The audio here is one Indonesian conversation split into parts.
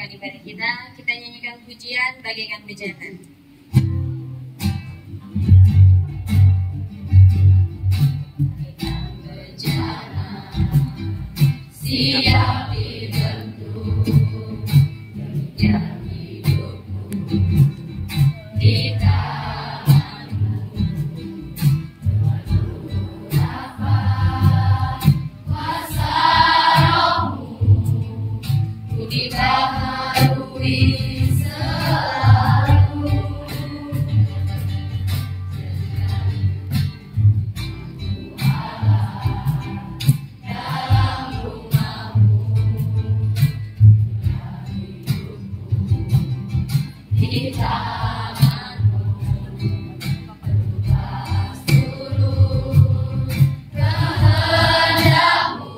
ibadah kita nyanyikan pujian bagaikan bejana. Siap dibentuk yang hidupmu di tanganmu, apa kuasa rohmu ku dibaharui selalu. Di tanganmu lepas turun kehendakmu,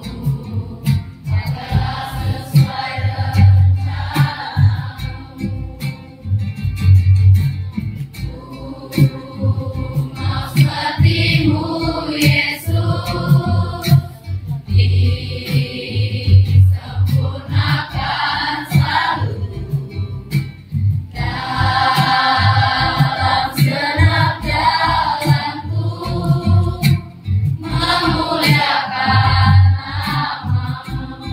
jagalah sesuai rencanamu. Mau sepertimu Yesus, disempurnakan selalu. Dalam segenap jalanku, memuliakan namamu.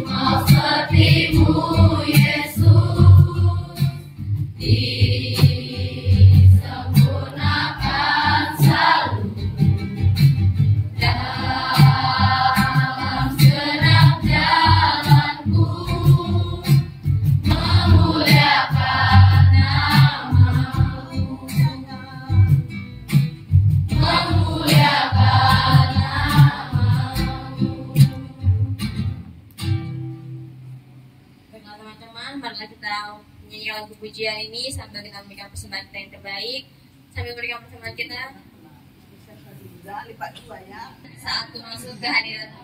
Mau sepertimu Yesus, disempurnakan selalu. Dalam segenap jalanku, memuliakan namamu, memuliakan namamu. Baiklah teman-teman, marilah kita menyanyi lagu pujian ini sambil kita memberikan persembahan kita yang terbaik. Sambil memberikan persembahan kita, lipat dua ya. saat ku masuk ke hadiratmu.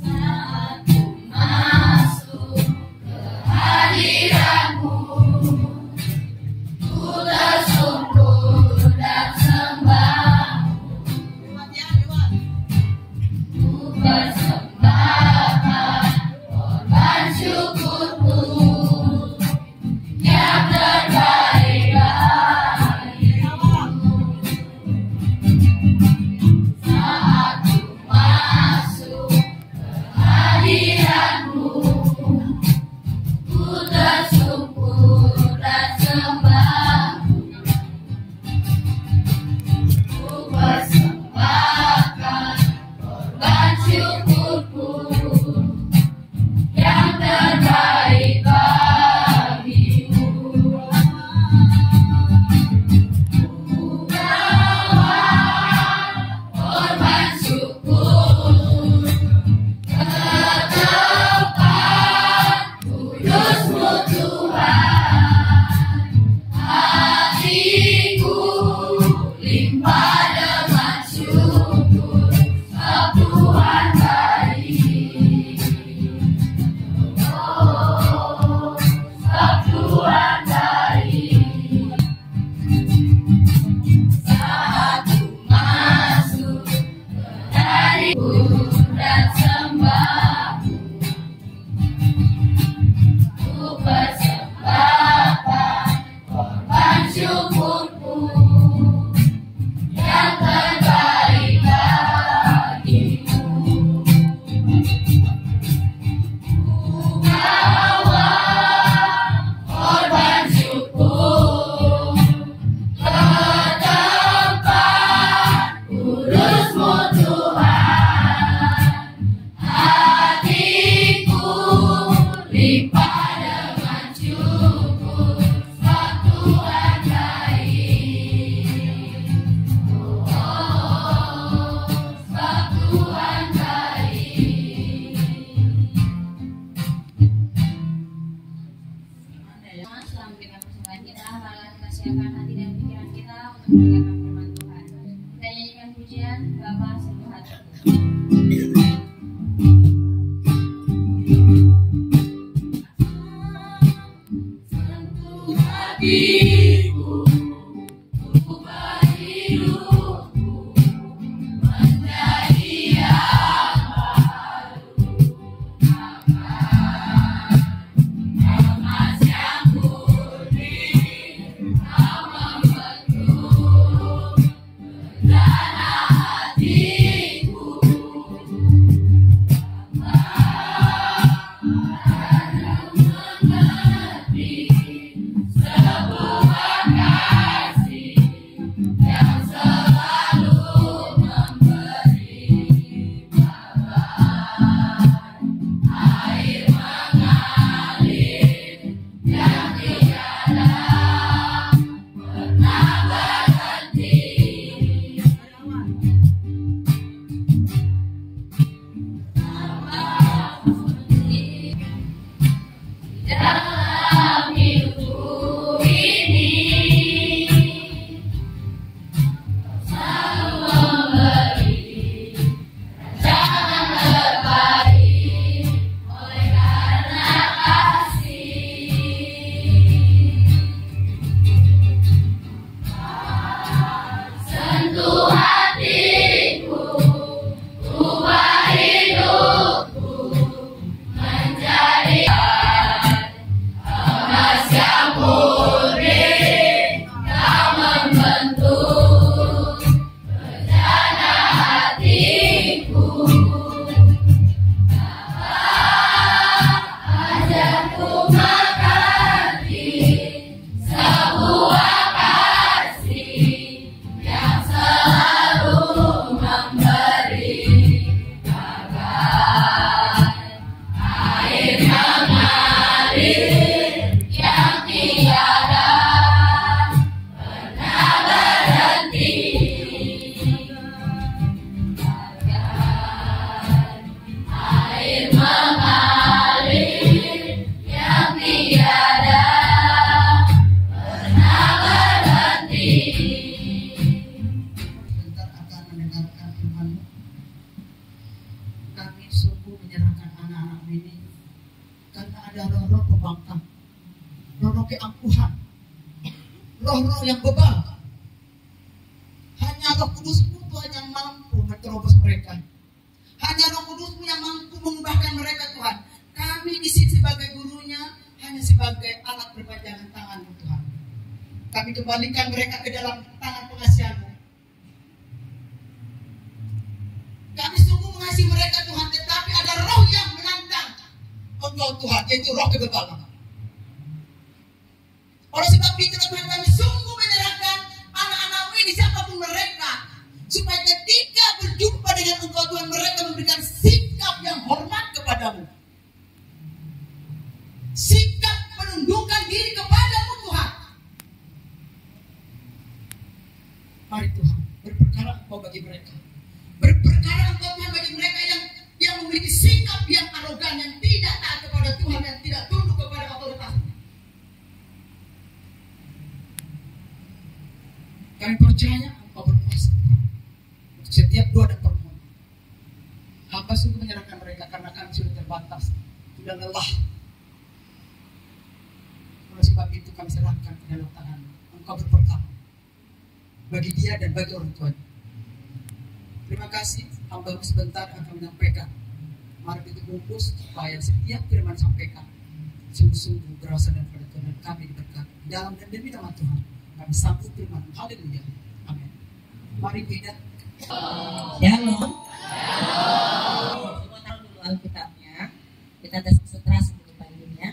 Saat ku masuk ke hadiratmu, ku tersungkur dan sembah. Ku persembahkan korban syukurku yang terbaik bagimu. Saat ku masuk ke hadiratmu, ku tersungkur dan sembah. Ku persembahkan korban syukurku yang terbaik bagimu. Ku bawa korban syukur ke tempat kudus-Mu Tuhan. Hatiku limpah dengan syukur, sebab Tuhan baik. Oh, sebab Tuhan baik. Saat ku masuk ke hadiratmu dan sembah, ku persembahkan korban syukurku yang terbaik bagimu. Ku bawa korban syukur ke tempat kudus-Mu Tuhan. Hatiku limpah dengan syukur, sebab Tuhan baik. Oh, sebab Tuhan baik. Setelah memberikan persembahan kita, marilah kita siapkan hati dan pikiran kita untuk mendengarkan firman Tuhan. Kita nyanyikan pujian Bapa Sentuh Hatiku. Sentuh hatiku, ubah hidupku. ada roh-roh pembangkang, roh-roh keangkuhan, roh-roh yang bebal. Hanya Roh Kudus-Mu Tuhan yang mampu menerobos mereka. Hanya Roh Kudus-Mu yang mampu mengubahkan mereka Tuhan. Kami di sini sebagai gurunya hanya sebagai alat perpanjangan tangan Tuhan. Kami kembalikan mereka ke dalam tangan pengasihan-Mu. Kami sungguh mengasihi mereka Tuhan, tetapi ada roh yang menantang Engkau Tuhan, yaitu roh kebebalan. Oleh sebab itu Tuhan, kami sungguh menyerahkan anak-anak-Mu ini siapapun mereka, supaya ketika berjumpa dengan Engkau Tuhan, mereka memberikan sikap yang hormat kepadamu, sikap menundukkan diri kepadamu Tuhan. Mari Tuhan, berperkara Engkau bagi mereka, berperkara Engkau Tuhan bagi mereka yang memiliki sikap yang arogan, yang tidak taat kepada Tuhan, yang tidak tunduk kepada otoritas. Kami percaya Engkau berkuasa untuk setiap doa dan permohonan. Hamba sungguh menyerahkan mereka karena kami sudah terbatas, sudah lelah. Oleh sebab itu kami serahkan ke dalam tangan Engkau berperkara bagi dia dan bagi orang tuanya. Terima kasih, hamba sebentar akan menyampaikan. Mari kita bungkus supaya setiap firman sampaikan sungguh-sungguh berasal daripada Tuhan, dan kami diberkati dalam dan demi nama Tuhan. Kami sambut firman. Haleluya. Amin. Mari kita. Shalom. Semua taruh dulu Alkitabnya. Kita tes konsentrasi dulu Pak ya.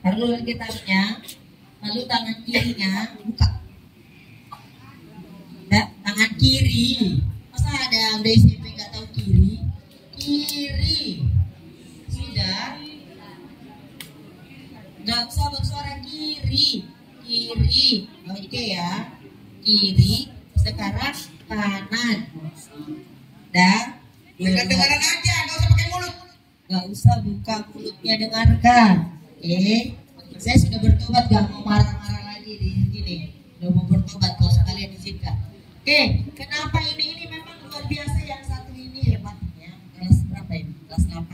Taruh dulu Alkitabnya. Lalu tangan kirinya buka. Tangan kiri. Masa ada udah SMP nggak tahu kiri? Kiri. Sudah. Nggak usah bersuara kiri. Kiri. Oke ya. Kiri. Sekarang kanan. Dan dengaran aja, nggak usah pakai mulut. Nggak usah buka mulutnya, dengarkan. Saya sudah bertobat, gak mau marah-marah lagi di sini. Udah mau bertobat kalau sekalian izinkan. Kenapa ini memang luar biasa yang satu ini hebatnya. Kelas berapa ini? Kelas 8.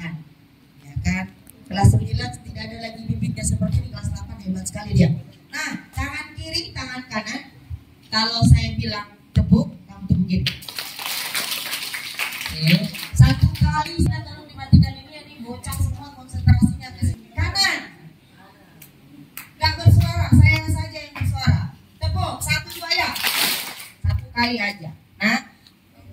Ya kan? Kelas 9 tidak ada lagi bibitnya seperti ini. Kelas 8 hebat sekali dia. Nah, tangan kiri, tangan kanan. Kalau saya bilang tepuk, kamu tepukin. Satu kali saya tolong dimatikan ini bocah semua konsentrasinya ke sini. Kanan. Gak bersuara, saya saja yang bersuara. Tepuk, 1, 2 ya. Satu kali aja. Nah,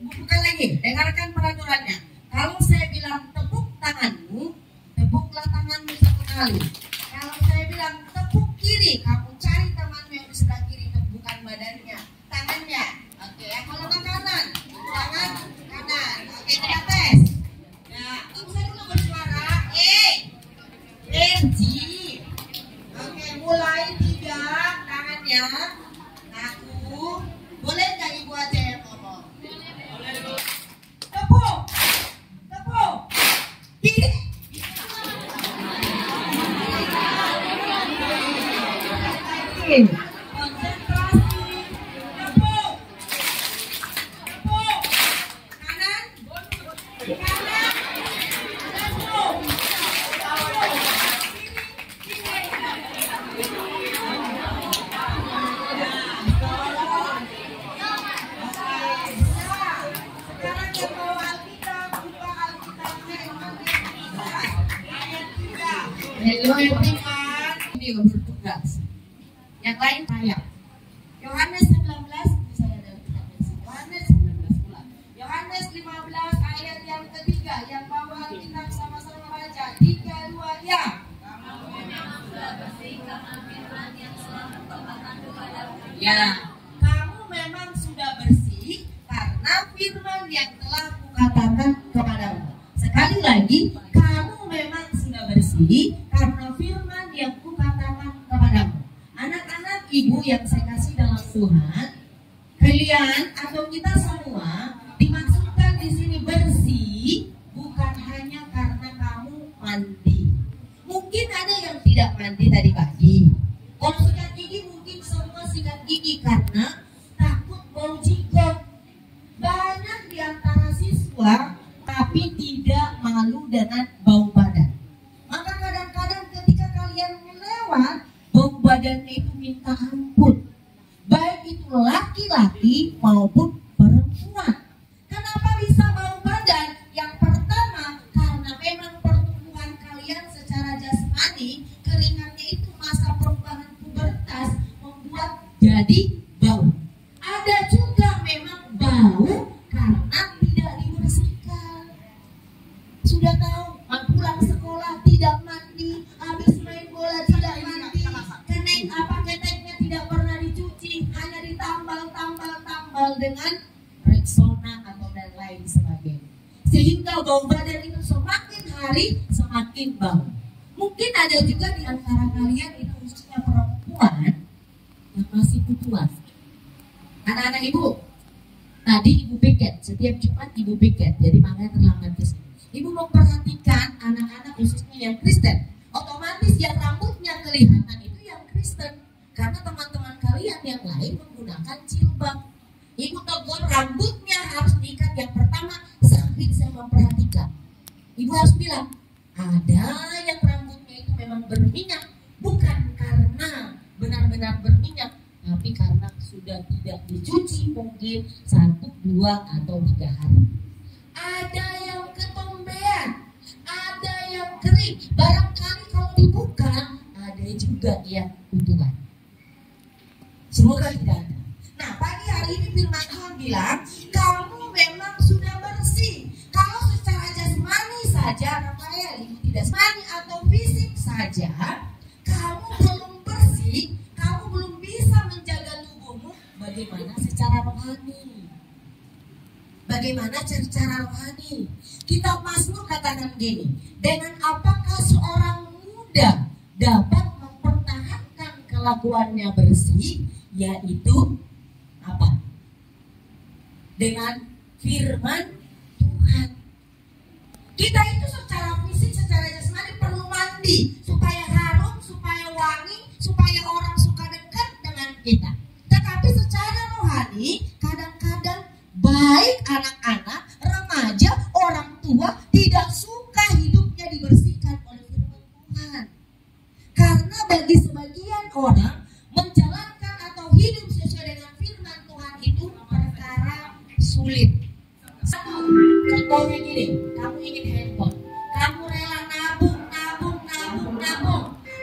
bukan lagi. Dengarkan peraturannya. Kalau saya bilang tepuk tanganmu, tepuklah tanganmu 1 kali. Kalau saya bilang tepuk kiri, kamu cari temanmu yang di sebelah kiri, bukan badannya, tangannya. Oke, kalau ke kanan, tangan kanan. Oke, kita tes. Nah, kamu saya dulu bersuara. Energi. Oke, mulai 3 tangannya. Aku. Boleh nggak ibu aja yang ngomong? Tepuk. Tepuk. Kiri. Konsentrasi. Tepuk. Tepuk. Kanan. Kanan. Tepuk. Sekarang yang bawa Alkitab, buka Alkitabnya ayat 3. Hello everyone. Ini bertugas. Yang lain payah. Yohanes 19, misalnya ada Yohanes 19 pula. Yohanes 15 ayat yang ketiga. Yang bawa Alkitab sama-sama baca. 3, 2, ya. Ya, kamu memang sudah bersih karena firman yang telah kukatakan kepadamu. Sekali lagi, kamu memang sudah bersih karena firman yang kukatakan kepadamu. Anak-anak ibu yang saya kasih dalam Tuhan, kalian atau kita semua dimaksudkan di sini bersih bukan hanya karena kamu mandi. Mungkin ada yang tidak mandi tadi pagi. Kalau sikat gigi mungkin semua sikat gigi karena takut bau jenggot. Banyak di antara siswa tapi tidak malu dengan bau badan. Maka kadang-kadang Rexona atau dan lain sebagainya. Sehingga bau badan itu semakin hari semakin bau. Mungkin ada juga di antara kalian itu khususnya perempuan yang masih kutuan. Anak-anak ibu, tadi ibu piket, setiap Jumat ibu piket, jadi makanya terlambat ke sini. Ibu memperhatikan anak-anak khususnya yang Kristen. Otomatis yang rambutnya kelihatan itu yang Kristen. Karena teman-teman kalian yang lain menggunakan jilbab. Ibu tegur rambutnya harus diikat yang pertama sambil saya memperhatikan. Ibu harus bilang, ada yang rambutnya itu memang berminyak, bukan karena benar-benar berminyak, tapi karena sudah tidak dicuci mungkin 1, 2, atau 3 hari. Ada yang ketombean, ada yang kering, barangkali kalau dibuka ada juga yang utuhan. Semoga tidak ada. Nah, pagi hari ini firman Tuhan bilang, kamu memang sudah bersih. Kalau secara jasmani saja, Rafael, ibu tidak jasmani atau fisik saja, kamu belum bersih, kamu belum bisa menjaga tubuhmu. Bagaimana secara rohani? Bagaimana secara rohani? Kitab Mazmur katakan gini, dengan apakah seorang muda dapat mempertahankan kelakuannya bersih, yaitu apa? Dengan firman Tuhan. Kita itu secara fisik, secara jasmani perlu mandi supaya harum, supaya wangi, supaya orang suka dekat dengan kita. Tetapi secara rohani, kadang-kadang baik anak-anak, remaja, orang tua tidak suka hidupnya dibersihkan oleh firman Tuhan. Karena bagi sebagian orang menjalankan atau hidup sesuai dengan firman Tuhan itu perkara sulit. Contohnya gini, kamu ingin handphone, kamu rela nabung.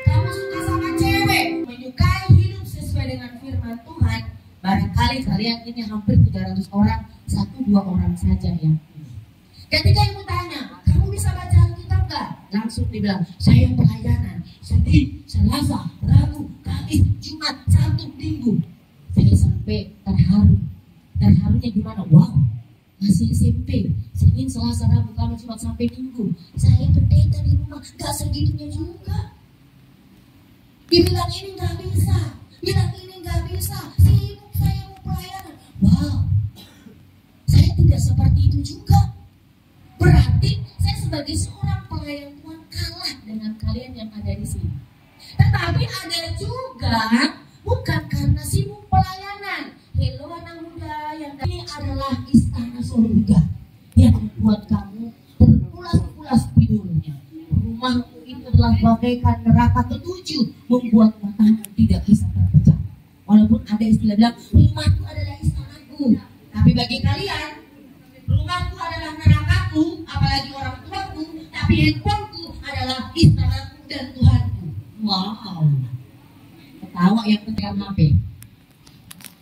Kamu suka sama cewek, menyukai hidup sesuai dengan firman Tuhan. Barangkali kalian ini hampir 300 orang, 1-2 orang saja yang ini. Ketika ibu tanya, kamu bisa baca Alkitab nggak? Langsung dibilang, saya pelayanan Senin, Selasa, Rabu, Kamis, Jumat, Sabtu, Minggu. Saya sampai terharu. Terharunya gimana? Wow, masih SMP, Senin, Selasa, Rabu, Kamis, Jumat, sampai Minggu. Saya pendeta di rumah, gak segitunya juga. Dibilang ini gak bisa, bilang ini gak bisa, sibuk saya mau pelayanan. Wow, saya tidak seperti itu juga. Berarti saya sebagai seorang pelayan Tuhan kalah dengan kalian yang ada di sini. Tetapi ada juga bukan karena sibuk pelayanan. Hello anak muda, yang ini adalah istana surga yang membuat kamu terpulas-pulas tidurnya. Rumahmu itu adalah bagaikan neraka ketujuh, membuat matamu tidak bisa terpecah. Walaupun ada istilah bilang rumahku adalah istanaku, tapi bagi kalian rumahku adalah nerakaku, apalagi orang tuaku, tapi handphoneku adalah istanaku dan Tuhanku. Wow, ketawa yang pegang HP.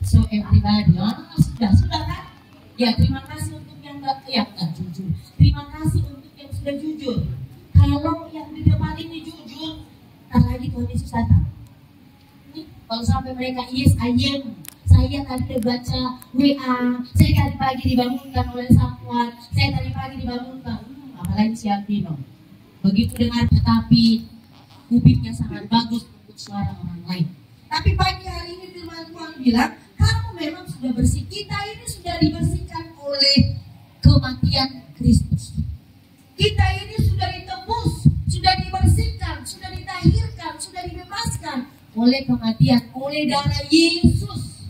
So everybody, sudah kan? Ya, terima kasih untuk yang nggak jujur. Terima kasih untuk yang sudah jujur. Kalau yang di depan ini jujur, ntar lagi Tuhan Yesus datang. Ini kalau sampai mereka yes I am, saya tadi baca WA, saya tadi pagi dibangunkan oleh Samuel, saya tadi pagi dibangunkan, apalagi si Albino. Begitu dengar, tetapi kupingnya sangat bagus untuk suara orang lain. Tapi pagi hari ini firman Tuhan bilang, kamu memang sudah bersih. Kita ini sudah dibersihkan oleh kematian Kristus. Kita ini sudah ditebus, sudah dibersihkan, sudah ditahirkan, sudah dibebaskan oleh kematian, oleh darah Yesus.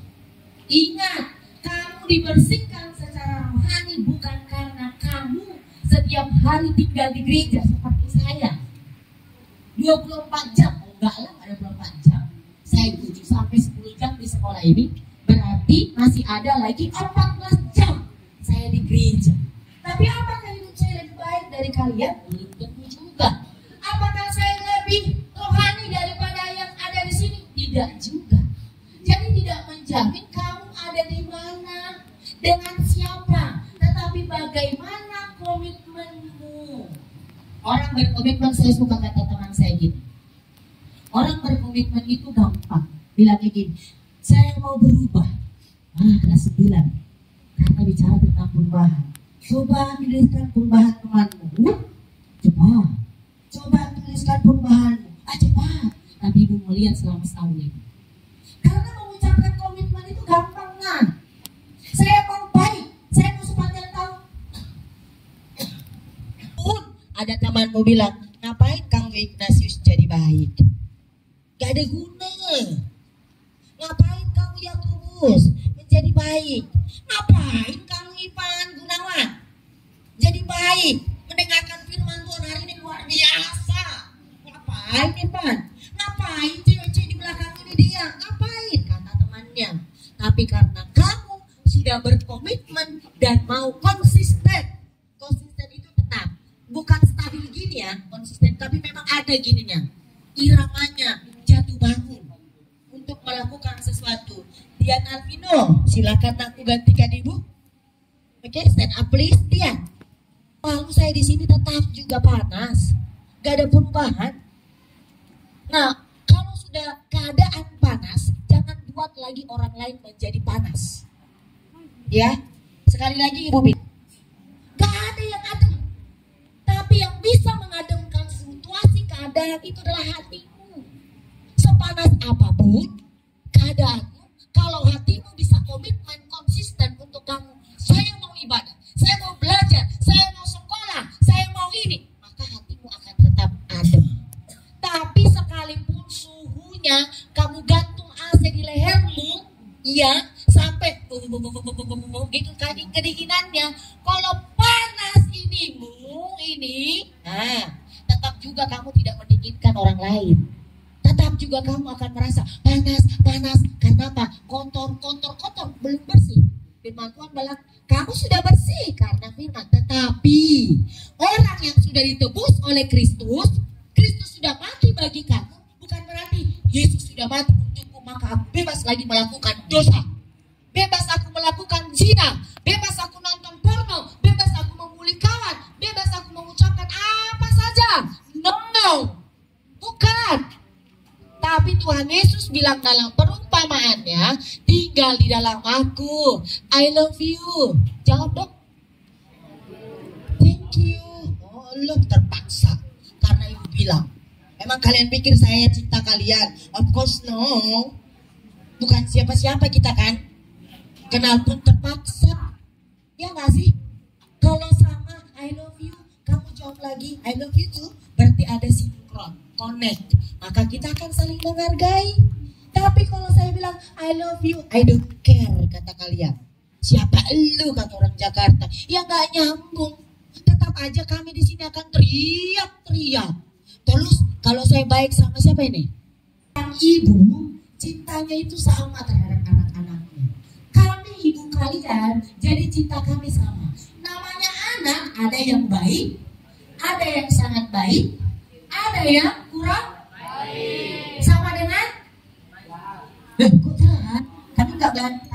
Ingat, kamu dibersihkan secara rohani bukan karena kamu setiap hari tinggal di gereja seperti saya. 24 jam, enggak lah, ada 24 jam. Saya 7 sampai 10 jam di sekolah ini. Berarti masih ada lagi 14 jam saya di gereja. Tapi apakah hidup saya lebih baik dari kalian? Belum tentu juga. Apakah saya lebih rohani daripada yang ada di sini? Tidak juga. Jadi tidak menjamin kamu ada di mana, dengan siapa, tetapi bagaimana komitmenmu. Orang berkomitmen, saya suka kata teman saya gini, orang berkomitmen itu gampang. Bilangnya gini, saya mau berubah. Kelas 9. Karena bicara tentang perubahan. Coba tuliskan perubahan temanmu. Coba tuliskan perubahanmu. Cepat. Tapi ibu melihat selama setahun ini. Karena mengucapkan komitmen itu gampang kan. Saya mau baik, saya mau sepanjang tahun. Pun ada temanmu bilang, ngapain kamu Ignatius jadi baik? Gak ada guna. Ngapain kamu Yakobus menjadi baik? Ngapain kamu Ivan Gunawan jadi baik? Mendengarkan firman Tuhan hari ini luar biasa. Ngapain Ivan? Ngapain cewek-cewek di belakang ini dia? Ngapain? Kata temannya. Tapi karena kamu sudah berkomitmen dan mau konsisten. Konsisten itu tetap. Bukan stabil gini ya, konsisten. Tapi memang ada gininya. Iramanya jatuh bangun untuk melakukan sesuatu. Dian Alvino, silakan aku gantikan ibu. Oke, stand up please, Dian. Lalu saya di sini tetap juga panas. Gak ada perubahan. Nah, kalau sudah keadaan panas, jangan buat lagi orang lain menjadi panas. Ya, sekali lagi ibu bilang, gak ada yang adem. Tapi yang bisa mengademkan situasi keadaan itu adalah hatimu. Sepanas apapun keadaanmu, kalau hatimu bisa komitmen konsisten untuk kamu, saya mau ibadah, saya mau belajar, saya mau sekolah, saya mau ini, maka hatimu akan tetap adem. Tapi sekalipun suhunya kamu gantung AC di lehermu, ya sampai gitu kedinginannya, kalau panas ini, tetap juga kamu tidak mendinginkan orang lain. Tetap juga kamu akan merasa panas. Karena apa? Kotor, belum bersih. Firman Tuhan bilang, kamu sudah bersih karena firman. Tetapi orang yang sudah ditebus oleh Kristus sudah mati bagi kamu. Bukan berarti Yesus sudah mati untukku, maka aku bebas lagi melakukan dosa. Bebas aku melakukan zina. Bebas aku nonton porno. Bebas aku membuli kawan. Bebas aku mengucapkan apa saja. No. Bukan. Tapi Tuhan Yesus bilang dalam perumpamaannya, tinggal di dalam aku. I love you. Jawab dong. Thank you. Oh, lo terpaksa. Karena ibu bilang, emang kalian pikir saya cinta kalian? Of course no. Bukan siapa-siapa kita kan. Kenal pun terpaksa. Ya gak sih? Kalau sama I love you, kamu jawab lagi I love you too, berarti ada sinkron, connect. Maka kita akan saling menghargai. Tapi kalau saya bilang I love you, I don't care, kata kalian. Siapa elu, kata orang Jakarta. Ya gak nyambung. Tetap aja kami di sini akan teriak-teriak. Terus kalau saya baik sama siapa ini? Yang ibu, cintanya itu sama terhadap anak-anaknya. Kami ibu kalian, jadi cinta kami sama. Namanya anak, ada yang baik, ada yang sangat baik, ada yang kurang baik. Sama dengan? Kok jahat? Kami gak ganti.